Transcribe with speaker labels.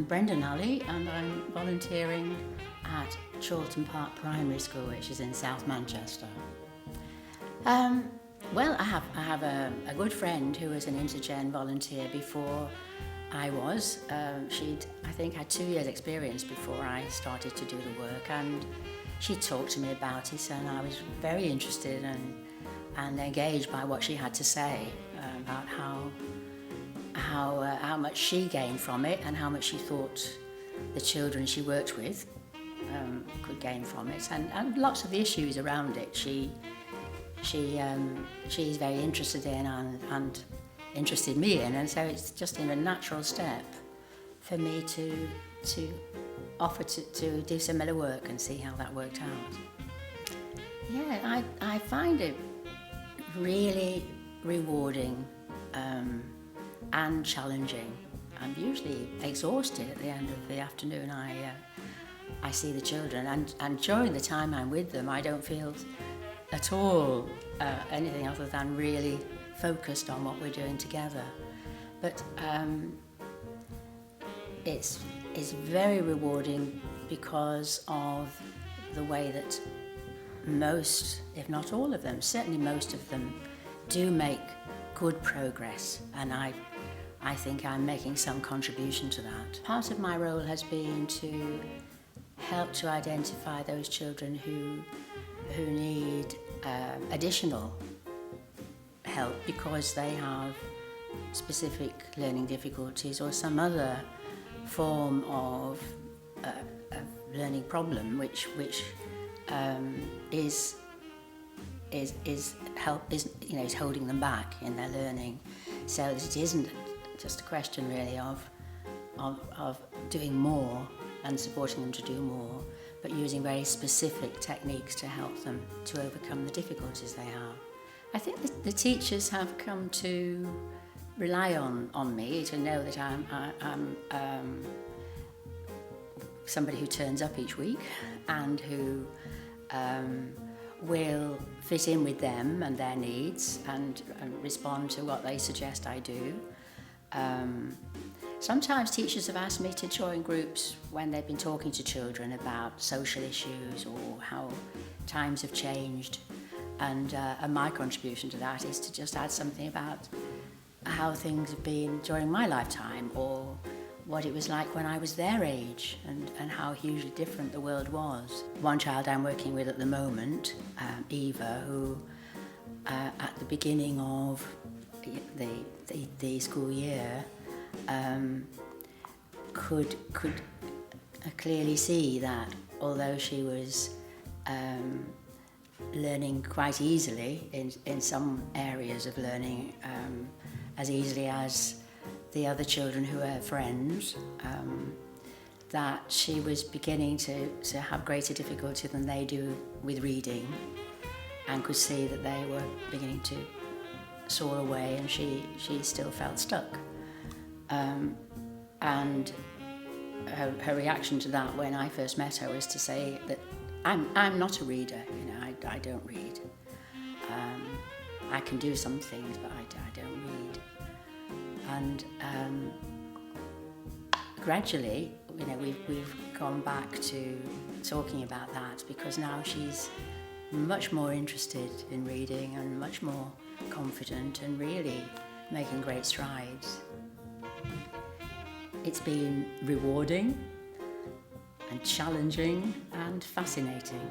Speaker 1: I'm Brenda Nally and I'm volunteering at Chorlton Park Primary School, which is in South Manchester. Well, I have a good friend who was an Intergen volunteer before I was. She'd, I think, had 2 years experience before I started to do the work, and she talked to me about it, and I was very interested and engaged by what she had to say about how much she gained from it and how much she thought the children she worked with could gain from it, and lots of the issues around it she's very interested in and interested me in, and so it's just in a natural step for me to offer to do similar work and see how that worked out. Yeah, I find it really rewarding and challenging. I'm usually exhausted at the end of the afternoon. I see the children, and during the time I'm with them, I don't feel at all anything other than really focused on what we're doing together. But it's very rewarding because of the way that most, if not all of them, certainly most of them, do make good progress, and I think I'm making some contribution to that. Part of my role has been to help to identify those children who need additional help because they have specific learning difficulties or some other form of learning problem which is holding them back in their learning. So that it isn't just a question really of doing more and supporting them to do more, but using very specific techniques to help them to overcome the difficulties they have. I think the teachers have come to rely on me to know that I'm somebody who turns up each week and who will fit in with them and their needs and respond to what they suggest I do. Sometimes teachers have asked me to join groups when they've been talking to children about social issues or how times have changed, and my contribution to that is to just add something about how things have been during my lifetime or what it was like when I was their age and how hugely different the world was. One child I'm working with at the moment, Eva, who at the beginning of the school year could clearly see that although she was learning quite easily in some areas of learning, as easily as the other children who are her friends, that she was beginning to have greater difficulty than they do with reading, and could see that they were beginning to soar away and she still felt stuck. And her reaction to that when I first met her was to say that I'm not a reader, I don't read. I can do some things, but I don't read. And gradually, we've gone back to talking about that, because now she's much more interested in reading and much more confident and really making great strides. It's been rewarding and challenging and fascinating.